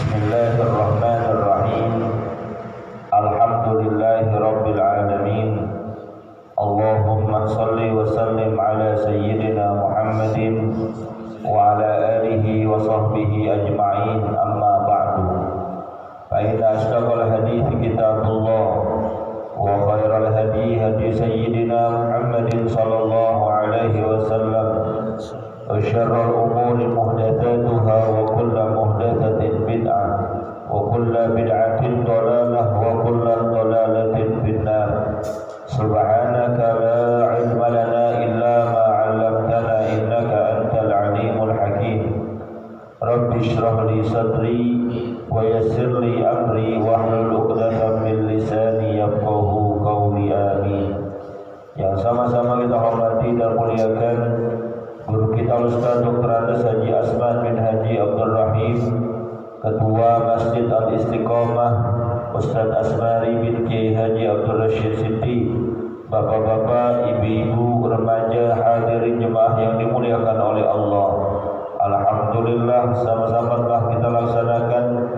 Bismillahirrahmanirrahim. Alhamdulillahi rabbil alamin. Allahumma salli wa sallim ala sayyidina Muhammadin wa ala alihi wa sahbihi ajma'in, amma ba'du. Fa inna asdaqal hadithi kitabullah wa khairal hadi hadi sayyidina Muhammadin sallallahu alaihi wasallam wa syarrul umuri muhdatsatuha wa kullu muhdatsatin bid'ah wa kullu bid'atin dhalalah wa kullu dhalalatin finnar. Subhanaka la ilma lana illa ma 'allamtana innaka antal alimul hakim. Rabbi shrah li sadri wa yassir li amri wahlul 'uqdatam min lisani yafqahu qawli. Amin. Yang sama-sama kita hormati dan muliakan guru kita Ustaz Dr. Andes Haji Asman bin Haji Abdul Rahim, Ketua Masjid Al-Istiqomah Ustaz Asmari bin Kiai Haji Abdul Rashid Siti, bapak-bapak, ibu-ibu, remaja, hadirin jemaah yang dimuliakan oleh Allah. Alhamdulillah, sama-sama telah kita laksanakan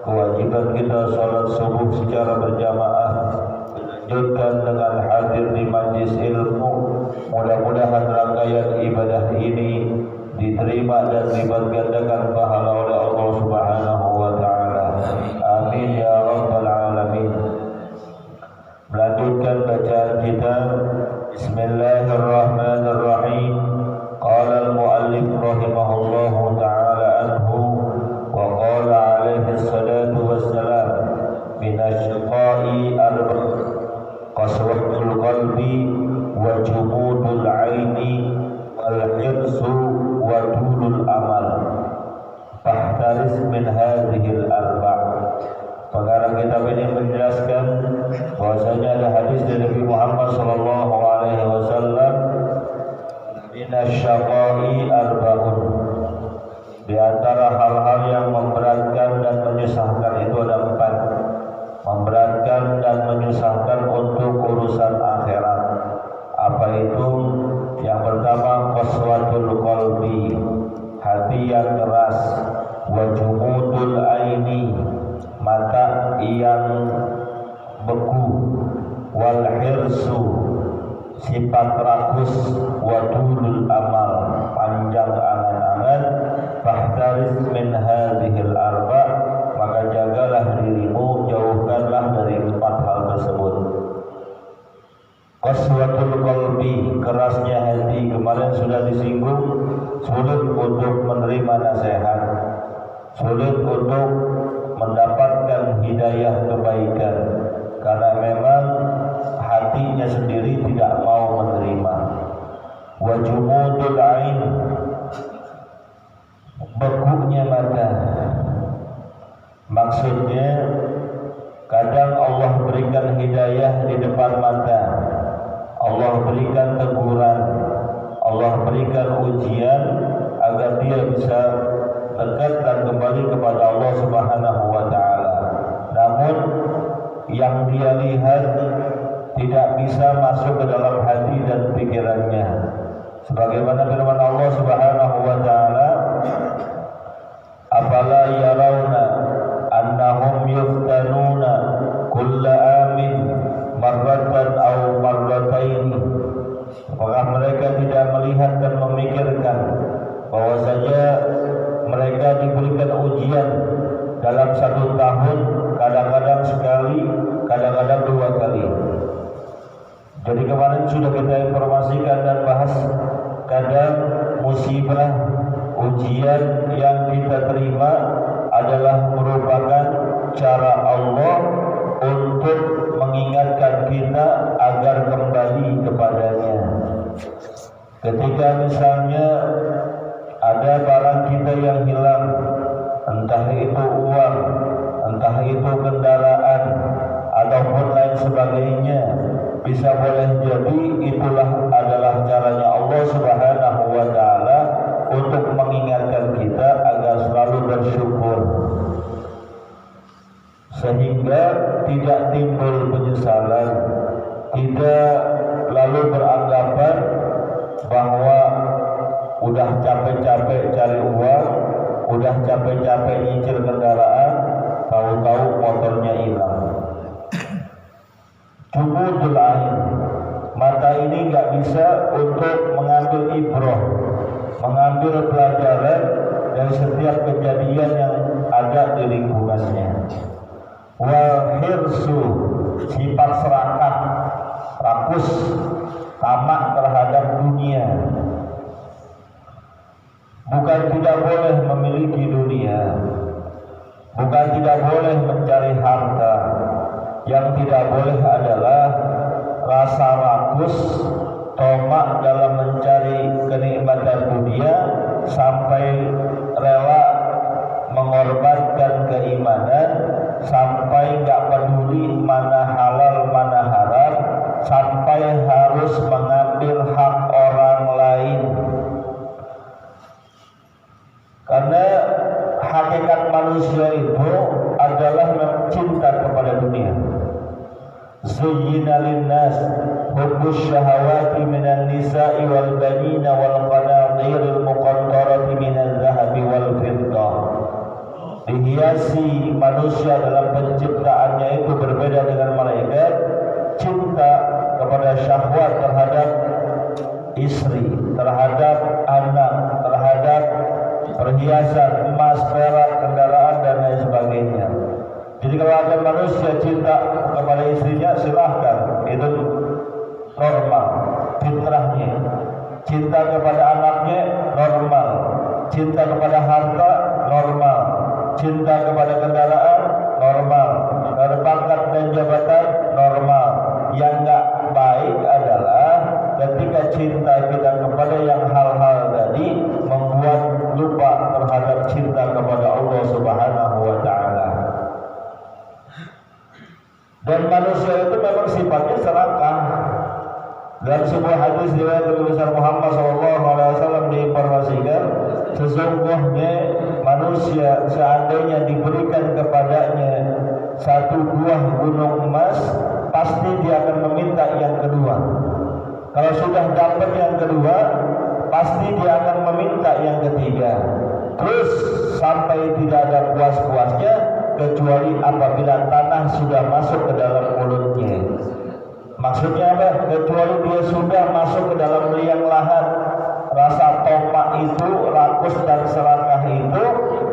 kewajiban kita salat subuh secara berjamaah, dilanjutkan dengan hadir di majlis ilmu. Mudah-mudahan rangkaian ibadah ini diterima dan dilipat gandakan pahala oleh Allah Subhanahu wa taala. Amin ya rabbal alamin. Melanjutkan bacaan kita. Bismillahirrahmanirrahim. Qala al-muallif rahimahullahu taala anhu wa qala alaihi salatu wassalam min asy-syiqai qaswatul qalbi wa jumudul aini wal hirsu wa tulul amal fahtaris min hadhil arba'. Pengarang kitab ini menjelaskan bahwasanya ada hadis dari Nabi Muhammad sallallahu alaihi wasallam, minasyaqai arba'un, di antara hal-hal yang memberatkan dan menyusahkan itu ada 4. Memberatkan dan menyusahkan untuk urusan akhirat. Apa itu? Yang pertama, qaswatul qalbi, hati yang keras, wa jumudul aini, mata yang beku, wal hirsu, sifat rakus, wa tulul amal, panjang angan-angan. Fahtaris min hadhil arba', maka jagalah dirimu, jauhkanlah dari 4 hal tersebut. Qaswatul qalbi, kerasnya hati, kemarin sudah disinggung, sulit untuk menerima nasihat, sulit untuk mendapatkan hidayah kebaikan, karena memang hatinya sendiri tidak mau menerima. Wa jumudul ain, bekunya mata. Maksudnya kadang Allah berikan hidayah di depan mata, Allah berikan teguran, Allah berikan ujian agar dia bisa dekat dan kembali kepada Allah Subhanahu wa taala. Namun yang dia lihat tidak bisa masuk ke dalam hati dan pikirannya. Sebagaimana firman Allah Subhanahu wa taala, afala yarawna annahum yuftanuna kulla amin marratan aw marrataini. Apakah mereka tidak melihat dan memikirkan bahwasanya mereka diberikan ujian dalam 1 tahun, kadang-kadang sekali, kadang-kadang 2 kali. Jadi kemarin sudah kita informasikan dan bahas, kadang musibah, ujian yang kita terima adalah merupakan cara Allah untuk mengingatkan kita agar kembali kepadanya. Ketika misalnya ada barang kita yang hilang, entah itu uang, entah itu kendaraan, ataupun lain sebagainya, bisa boleh jadi itulah adalah caranya Allah Subhanahu wa taala untuk mengingatkan kita agar selalu bersyukur, sehingga tidak timbul penyesalan, tidak lalu beranggapan bahwa udah capek-capek cari uang, udah capek-capek nyicil kendaraan, tahu-tahu motornya hilang. Jumudul ain, mata ini nggak bisa untuk mengambil ibrah, mengambil pelajaran dari setiap kejadian yang ada di lingkungannya. Wal hirsu, sifat serakah, rakus, tamak terhadap dunia. Bukan tidak boleh memiliki dunia, bukan tidak boleh mencari harta. Yang tidak boleh adalah rasa rakus, tamak dalam mencari kenikmatan dunia sampai rela mengorbankan keimanan, sampai nggak peduli mana halal mana haram, sampai harus mengambil hak orang lain. Karena hakikat manusia itu adalah cinta kepada dunia. Zuyyina linnas hubbus syahawati minan nisa'i wal banina wal qanatiril muqantarati minaz zahabi wal fiddah. Dihiasi manusia dalam penciptaannya itu berbeda dengan malaikat, cinta kepada syahwat terhadap istri, terhadap anak, terhadap perhiasan, emas, perak, kendaraan dan lain sebagainya. Jadi kalau ada manusia cinta kepada istrinya, silahkan, itu normal, fitrahnya. Cinta kepada anaknya normal, cinta kepada harta normal, cinta kepada kendaraan normal, kepada pangkat dan jabatan normal. Yang nggak baik adalah ketika cinta kita kepada yang hal-hal tadi membuat lupa terhadap cinta kepada Allah Subhanahu wa Ta'ala. Dan manusia itu memang sifatnya serakah. Dalam sebuah hadis riwayat Nabi besar Muhammad SAW diinformasikan, sesungguhnya manusia seandainya diberikan kepadanya satu buah gunung emas, pasti dia akan meminta yang kedua. Kalau sudah dapat yang kedua, pasti dia akan meminta yang ketiga. Terus sampai tidak ada puas-puasnya, kecuali apabila tanah sudah masuk ke dalam mulutnya. Maksudnya apa? Kecuali dia sudah masuk ke dalam liang lahat, rasa tomak itu, rakus dan serakah itu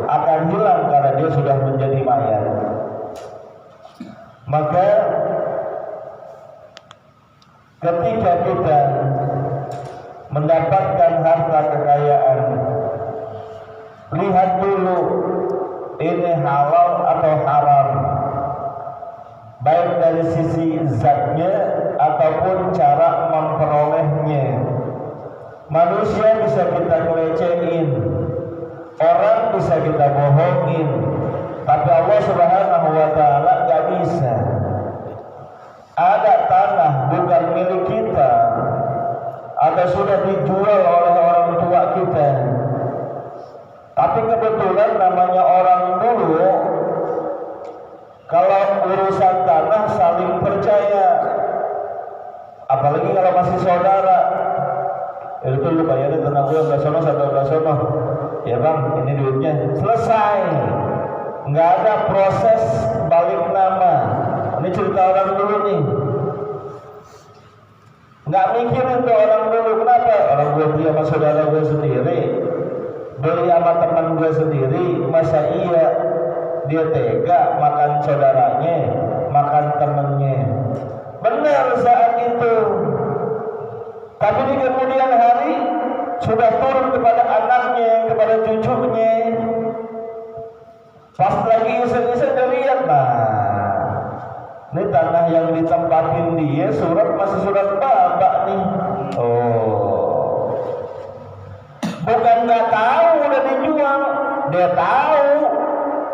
akan hilang karena dia sudah menjadi mayat. Maka ketika kita mendapatkan harta kekayaan, lihat dulu ini halal atau haram, baik dari sisi zatnya ataupun cara memperolehnya. Manusia bisa kita kelecehin, orang bisa kita bohongin, tapi Allah Subhanahu wa Ta'ala gak bisa. Ada tanah bukan milik kita, atau sudah dijual oleh orang tua kita, tapi kebetulan namanya orang dulu, kalau urusan tanah saling percaya, apalagi kalau masih saudara. Itu lu bayarin tanah gue belah sono sampai belah sono, ya bang ini duitnya, selesai. Nggak ada proses balik nama. Ini cerita orang dulu nih. Nggak mikirin tuh orang dulu, kenapa? Orang gue beli sama saudara gue sendiri, beli sama teman gue sendiri, masa iya dia tega makan saudaranya, makan temennya? Benar saat itu, tapi di kemudian hari sudah turun kepada anaknya, kepada cucunya. Pas lagi iseng-iseng dia lihat, nah ini tanah yang ditempatin dia, surat masih surat babak nih. Oh, bukan nggak tahu udah dijual, dia tahu.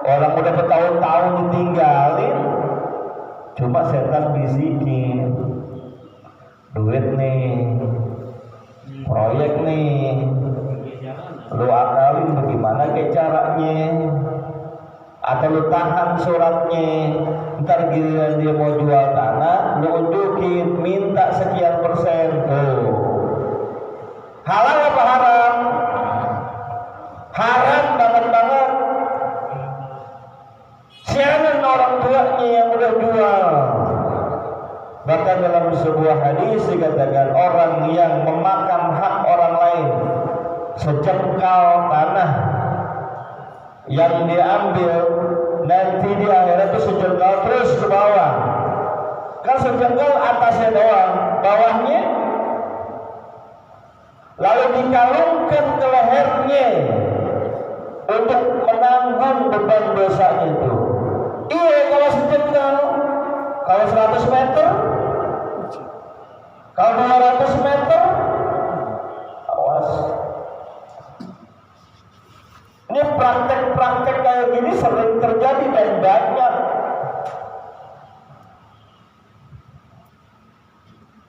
Orang udah bertahun-tahun ditinggalin, cuma setan bisikin, duit nih, proyek nih, lu akalin bagaimana kayak caranya, atau lu tahan suratnya, ntar giliran dia mau jual tanah, lu unjukin, minta sekian persen. Tuh, halal apa haram? Haram banget. Siapa Bahkan dalam sebuah hadis dikatakan orang yang memakan hak orang lain sejengkal tanah yang diambil, nanti di akhirat itu sejengkal terus ke bawah. Kan sejengkal atasnya doang, bawahnya lalu dikalungkan ke lehernya untuk menanggung beban dosanya itu. Iya, kalau sejengkal, kalau 100 meter, kalau 200 meter, awas. Ini praktek-praktek kayak gini sering terjadi dan banyak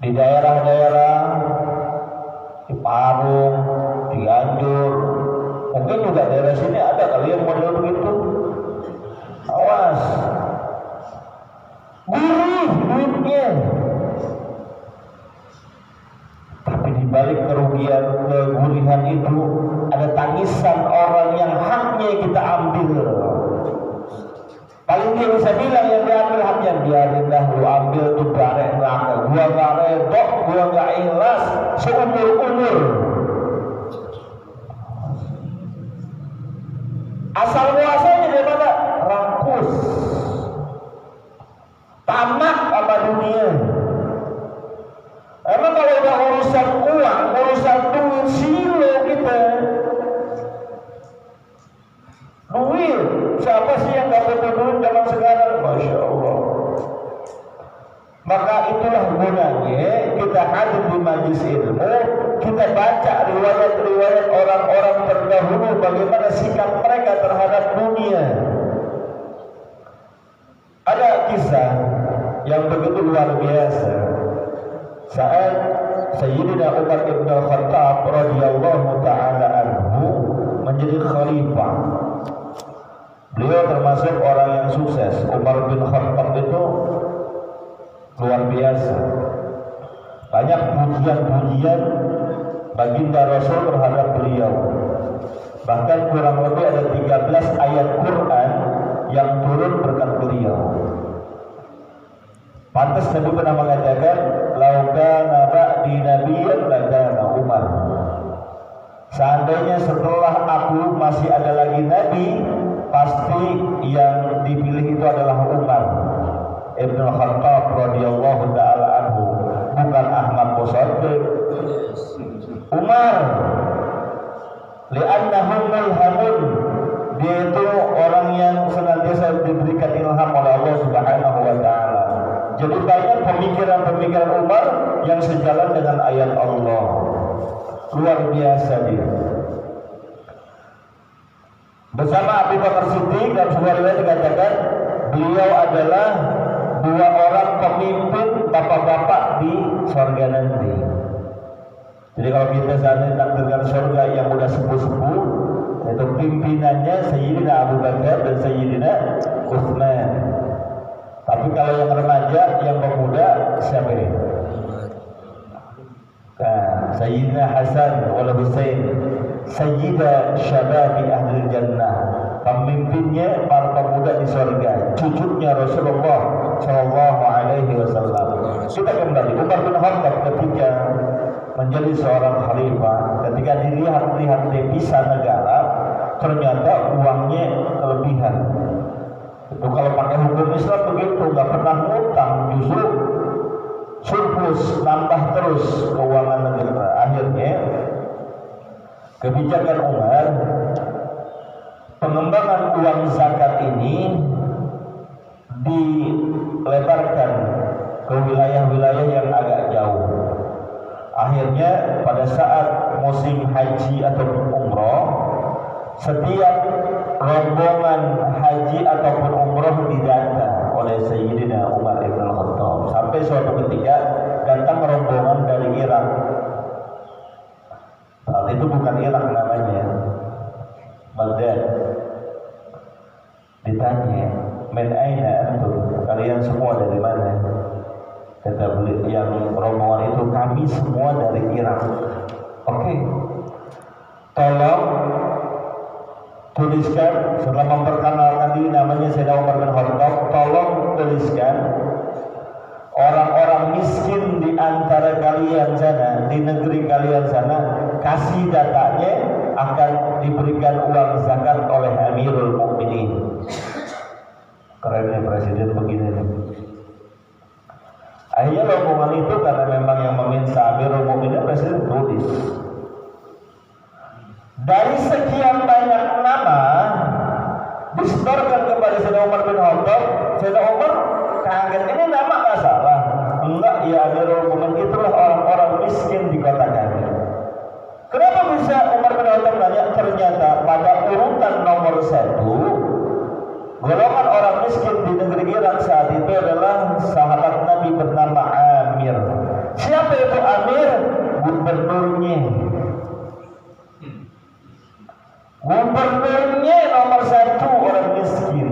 di daerah-daerah, di Parung, di Cianjur, mungkin juga daerah sini ada kali yang model begitu. Awas, gurih duitnya, tapi di balik kegurihan itu ada tangisan orang yang haknya kita ambil. Paling dia bisa bilang yang diambil haknya, biarin dah lu ambil tuh barek neraka, gua gak redok, gua gak ikhlas seumur-umur. Asal muasalnya dari mana? Rakus, tamak sama dunia. Emang kalau udah urusan uang, urusan duit, silo kita. Duit, siapa sih yang gak butuh duit zaman sekarang? Masya Allah. Maka itulah gunanya kita hadir di majlis ilmu, kita baca riwayat-riwayat orang-orang terdahulu, bagaimana sikap mereka terhadap dunia. Ada kisah yang begitu luar biasa saat Sayyidina Umar ibn Khattab radhiyallahu ta'ala anhu menjadi khalifah. Beliau termasuk orang yang sukses. Umar bin Khattab itu luar biasa. Banyak pujian-pujian baginda Rasul terhadap beliau. Bahkan kurang lebih ada 13 ayat Quran yang turun berkat beliau. Pantas Nabi pernah mengatakan, "Laukana ba'di nabiyyan lakana Umar." Seandainya setelah aku masih ada lagi nabi, pasti yang dipilih itu adalah Umar Ibn Khattab radhiyallahu ta'ala anhu, bukan Ahmad Musaddiq. Umar li'annahum mulhamun, dia itu orang yang senantiasa diberikan ilham oleh Allah Subhanahu wa ta'ala. Jadi banyak pemikiran-pemikiran Umar yang sejalan dengan ayat Allah. Luar biasa dia. Bersama Abu Bakar Siddiq, dalam sebuah riwayat dikatakan beliau adalah 2 orang pemimpin bapak-bapak di surga nanti. Jadi kalau kita saat ini takdirkan surga yang udah sepuh-sepuh, itu pimpinannya Sayyidina Abu Bakar dan Sayyidina Utsman. Tapi kalau yang remaja, yang pemuda, siapa ini? Nah, Sayyidina Hasan wal Husain, Sayyida Syababi Ahlul Jannah, pemimpinnya para pemuda di surga, cucunya Rasulullah Shallallahu Alaihi Wasallam. Kita kembali, Umar bin Khattab ketika menjadi seorang khalifah, ketika dilihat-lihat devisa negara, ternyata uangnya kelebihan. Itu kalau pakai hukum Islam begitu, nggak pernah ngutang, justru surplus, nambah terus keuangan negara. Akhirnya kebijakan Umar, pengembangan uang zakat ini dilebarkan ke wilayah-wilayah yang agak jauh. Akhirnya pada saat musim haji atau umroh, setiap rombongan haji ataupun umroh didata oleh Sayyidina Umar ibn Khattab. Sampai suatu ketika datang rombongan dari Irak. Saat itu bukan Irak namanya, Baghdad. Ditanya, "Men aina antum?" Kalian semua dari mana? Kata beliau yang rombongan itu, "Kami semua dari Irak." Oke. Tolong tuliskan, setelah memperkenalkan diri namanya Sayyidina Umar bin Khattab, tolong tuliskan orang-orang miskin di antara kalian sana, di negeri kalian sana, kasih datanya, akan diberikan uang zakat oleh Amirul Mukminin. Kerennya presiden begini nih. Akhirnya rombongan itu karena memang yang meminta Amirul Mukminin presiden tulis. Dari sekian banyak nama disetorkan kepada Sayyidina Umar bin Khattab. Sayyidina Umar kaget, ini nama nggak salah. Enggak, ya Amirul Mukminin itulah orang-orang miskin di kota kami. Kenapa bisa Umar bin Khattab nanya? Ternyata pada urutan nomor 1 golongan orang miskin di negeri Irak saat itu adalah sahabat Nabi bernama Amir. Siapa itu Amir? Gubernurnya. Gubernurnya nomor 1 orang miskin.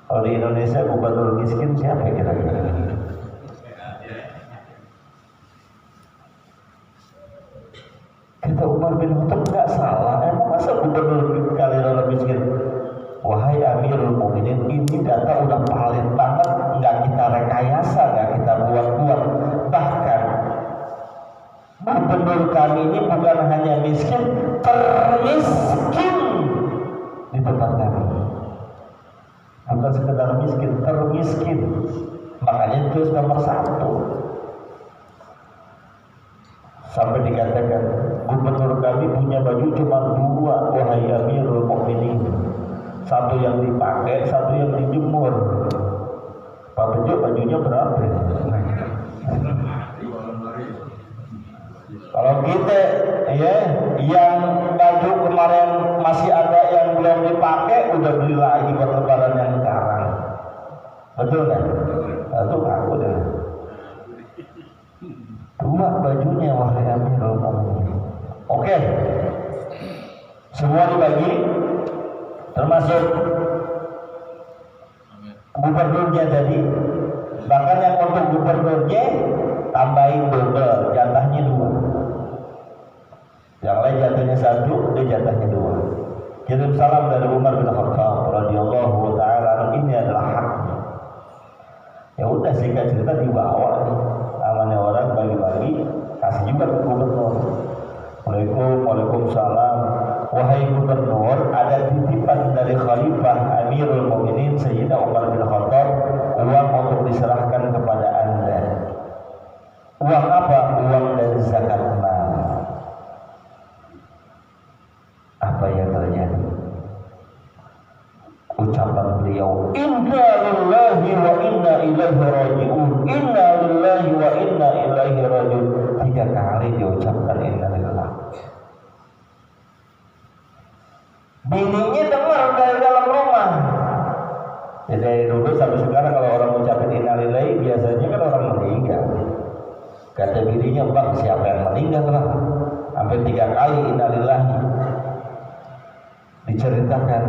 Kalau di Indonesia gubernur miskin siapa kira-kira? Kata Umar bin Khattab nggak salah. Emang masa gubernur kalian orang miskin? Wahai Amirul Mukminin, ini data udah valid banget, nggak kita rekayasa, nggak kita buat-buat. Bahkan gubernur kami ini bukan hanya miskin, termiskin di tempat kami. Bukan sekedar miskin, termiskin. Makanya itu nomor 1. Sampai dikatakan gubernur kami punya baju cuma 2, wahai Amirul Mukminin. Satu yang dipakai, satu yang dijemur. Pak Bejo bajunya berapa? Kalau kita ya yang baju kemarin masih ada yang belum dipakai, udah beli lagi buat lebaran yang sekarang. Betul kan? Itu aku deh. 2 bajunya wahai Amirul Mukminin. Oke. Semua dibagi, termasuk gubernurnya tadi. Bahkan yang untuk gubernurnya tambahin double, jatahnya 2. Yang lain jatahnya 1, dia jatahnya 2. Kirim salam dari Umar bin Khattab radhiyallahu taala, ini adalah haknya. Ya udah singkat cerita dibawa nih. Namanya orang bagi-bagi, kasih juga ke gubernur. Waalaikumsalam. Wahai gubernur, ada titipan dari Khalifah Amirul Mukminin Sayyidina Umar bin Khattab, uang untuk diserahkan kepada Anda. Uang apa? Uang dari zakat mal. Apa yang terjadi? Ucapan beliau, inna lillahi wa inna ilaihi raji'un. Inna lillahi wa inna ilaihi raji'un. 3 kali diucapkan inna lillahi. Bininya dengar dari dalam rumah. Jadi dari dulu sampai sekarang kalau orang ucapin inna lillahi, biasanya kan orang meninggal. Kata bininya, bang siapa yang meninggal lah? Sampai 3 kali inna lillahi. Diceritakan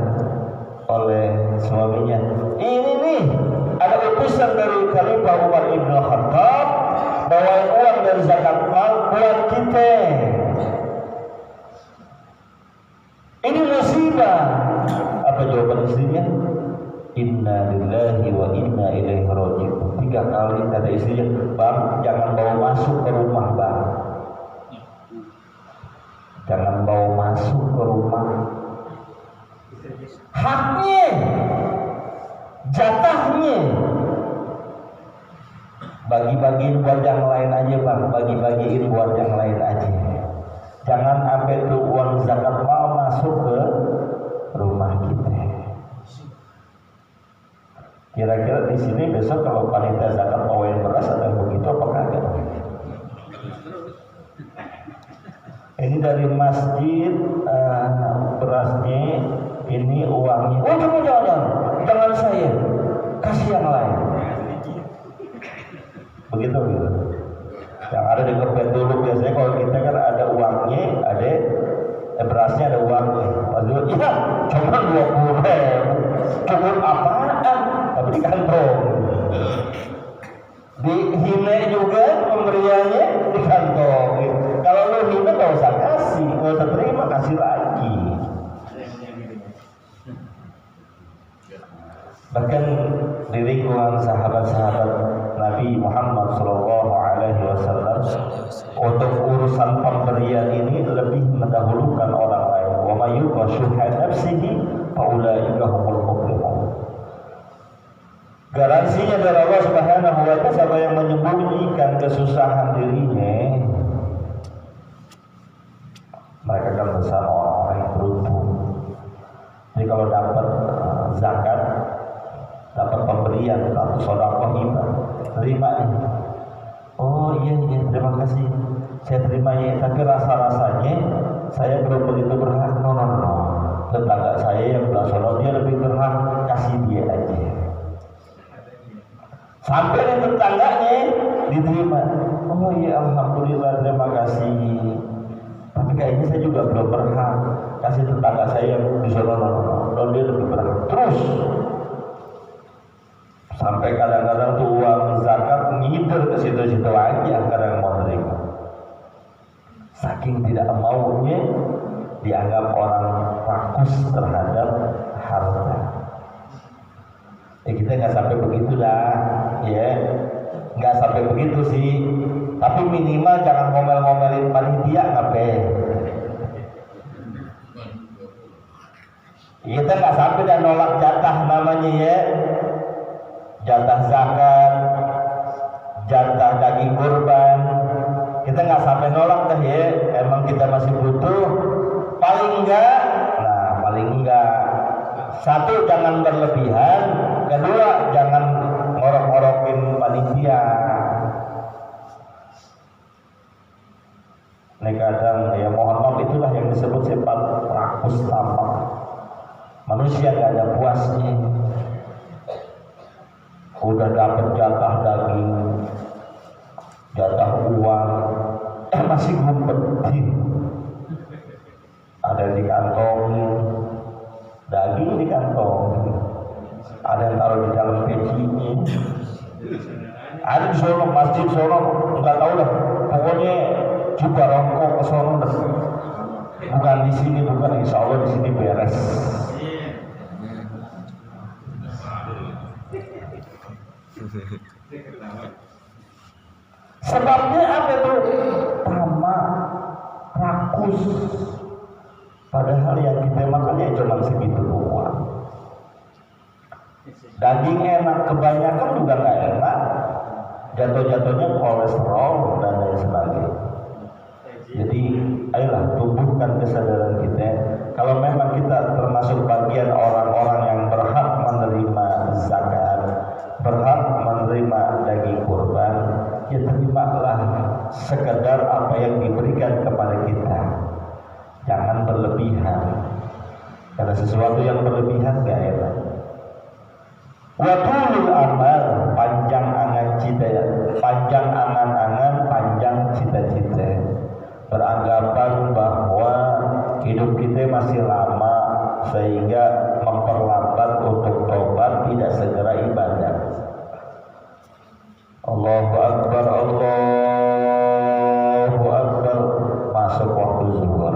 oleh suaminya, ini nih ada utusan dari Khalifah Umar bin Khattab, bawain uang dari zakat mal buat kita. Ini musibah. Apa jawaban istrinya? Inna lillahi wa inna ilaihi raji'un. 3 kali kata istrinya, bang jangan bawa masuk ke rumah bang, jangan bawa masuk ke rumah. Haknya, jatahnya, bagi-bagiin buat yang lain aja bang, bagi-bagiin buat yang lain aja. Jangan sampai tuh uang zakat mal masuk ke rumah kita. Kira-kira di sini besok kalau panitia zakat bawain beras ada yang begitu apa kagak? Ini dari masjid berasnya. Ini uangnya. Oh jangan saya, kasih yang lain. Begitu gitu. Yang ada di kepet dulu biasanya kalau kita kan ada uangnya, ada berasnya ada uangnya. Maksudnya, iya, cuma 20.000. Cukup apaan? Tapi di kantong. Dihina juga pemberiannya di kantong. Kalau lo hina gak usah kasih, gak usah terima, kasih lagi. Bahkan di lingkungan sahabat-sahabat Nabi Muhammad SAW untuk urusan pemberian ini lebih mendahulukan orang lain. Wa may yuqa syuhha nafsihi fa ulaika humul muflihun. Garansinya dari Allah Subhanahu wa taala, siapa yang menyembunyikan kesusahan dirinya, mereka akan bersama orang-orang yang beruntung. Jadi kalau dapat zakat, dapat pemberian atau sedekah hibah, terima ini. Oh iya terima kasih, saya terima ya. Tapi rasa-rasanya saya belum begitu berhak. No. Tetangga saya yang belah sono dia lebih berhak, kasih dia aja. Sampai yang tetangganya diterima. Oh iya alhamdulillah terima kasih. Tapi kayaknya saya juga belum berhak, kasih tetangga saya yang di sono. No, dia lebih berhak. Terus sampai kadang-kadang tuh uang zakat ngider ke situ-situ aja kadang mau terima. Saking tidak maunya dianggap orang rakus terhadap harta. Kita nggak sampai begitu dah, ya, nggak sampai begitu sih. Tapi minimal jangan ngomel-ngomelin panitia ngapain. Kita nggak sampai dan nolak jatah namanya ya. Jatah zakat, jatah daging kurban, kita nggak sampai nolak dah ya. Emang kita masih butuh, paling enggak satu jangan berlebihan, kedua jangan ngorok-ngorokin panitia. Nah kadang ya mohon maaf, itulah yang disebut sifat rakus tampak. Manusia nggak ada puasnya. Udah dapat jatah daging, jatah uang, masih ngumpetin. Ada di kantong, daging di kantong, ada yang taruh di dalam pecinya. Ada di sono, masjid sono, nggak tahu lah. Pokoknya juga rokok ke sono. Bukan di sini, bukan, insya Allah di sini beres. Sebabnya apa itu? Tamak, rakus. Padahal yang kita makan ya cuma segitu doang. Daging enak, kebanyakan juga nggak enak. Jatuh-jatuhnya kolesterol dan lain sebagainya. Jadi ayolah tumbuhkan kesadaran kita. Kalau memang kita termasuk bagian orang-orang yang berhak menerima zakat, berhak menerima daging kurban, ya terimalah sekedar apa yang diberikan kepada kita. Jangan berlebihan, karena sesuatu yang berlebihan gak enak. Watulul amal, panjang angan angan, panjang cita-cita. Beranggapan bahwa hidup kita masih lama sehingga memperlambat untuk tobat, tidak segera ibadah. Allahu Akbar, Allahu Akbar, masuk waktu zuhur.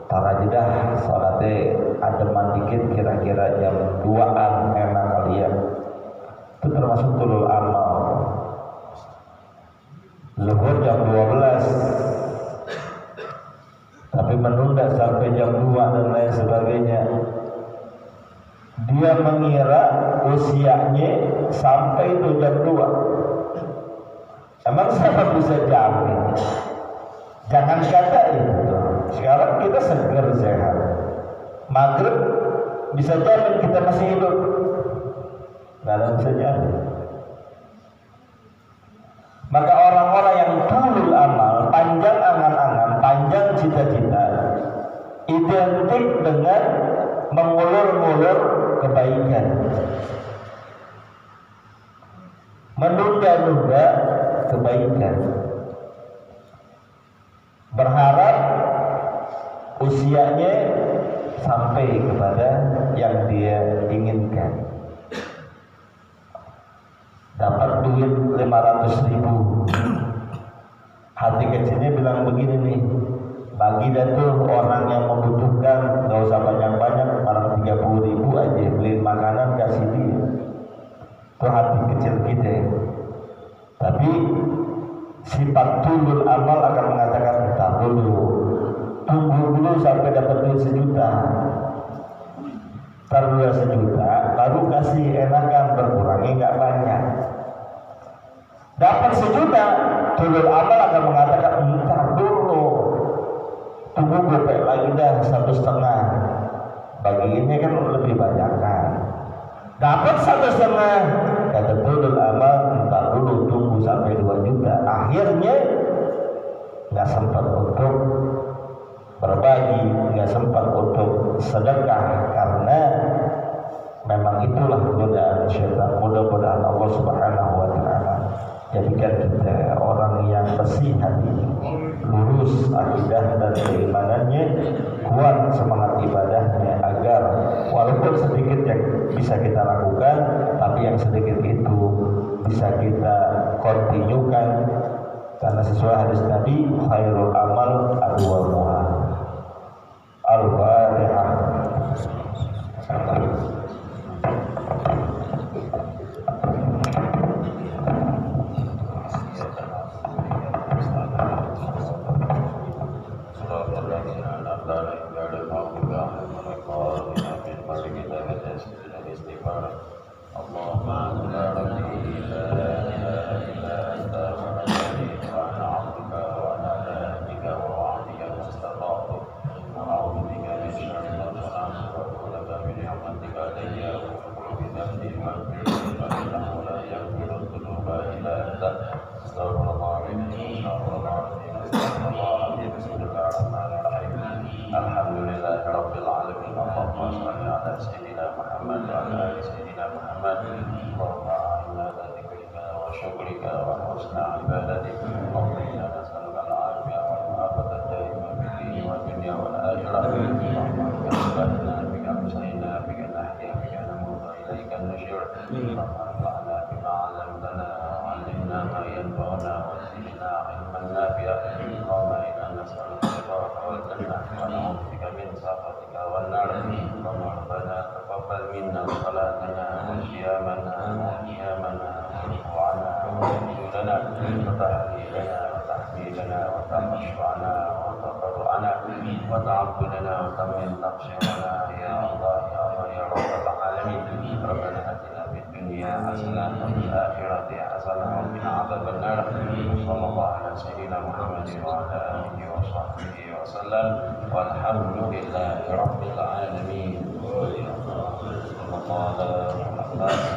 Tarajidah salatnya ademan dikit, kira-kira jam 2-an enak kali ya. Itu termasuk tulul amal. Zuhur jam 12, tapi menunda sampai jam 2 dan lain sebagainya. Dia mengira usianya sampai itu jam 2. Emang siapa bisa jamin? Jangan kata itu. Sekarang kita segar sehat. Maghrib bisa jamin kita masih hidup. Nggak ada bisa jamin. Maka orang-orang yang tulul amal, panjang angan-angan, panjang cita-cita, identik dengan mengulur-ngulur kebaikan, menunda-nunda kebaikan, berharap usianya sampai kepada yang dia inginkan. Dapat duit 500.000, hati kecilnya bilang begini nih, bagi dah tuh orang yang membutuhkan, gak usah banyak-banyak, barang 30.000 aja, beli makanan kasih dia. Itu hati kecil kita. tulul amal akan mengatakan tak dulu, tunggu dulu sampai dapat duit 1 juta, taruh 1 juta, baru kasih enakan berkurangi nggak banyak. Dapat 1 juta, tulul amal akan mengatakan entar dulu, tunggu gopek lagi dah 1,5, bagiinnya kan lebih banyak kan. Dapat 1,5, kata tulul amal entar dulu, tunggu sampai 2 juta. Akhirnya nggak sempat untuk berbagi, nggak sempat untuk sedekah, karena memang itulah godaan syaitan. Mudah-mudahan Allah Subhanahu wa Ta'ala jadikan kita orang yang bersih hati, lurus akidah dan keimanannya, kuat semangat ibadahnya, agar walaupun sedikit yang bisa kita lakukan, tapi yang sedikit itu bisa kita kontinukan, karena sesuai hadis Nabi, khairul amal adwamuha. Al-Fatihah. وتعبدنا وتمن تقصيرنا يا الله يا الله يا رب العالمين. ربنا آتنا في الدنيا حسنة وفي الآخرة حسنة وقنا عذاب النار. صلى الله على سيدنا محمد وعلى آله وصحبه وسلم والحمد لله رب العالمين.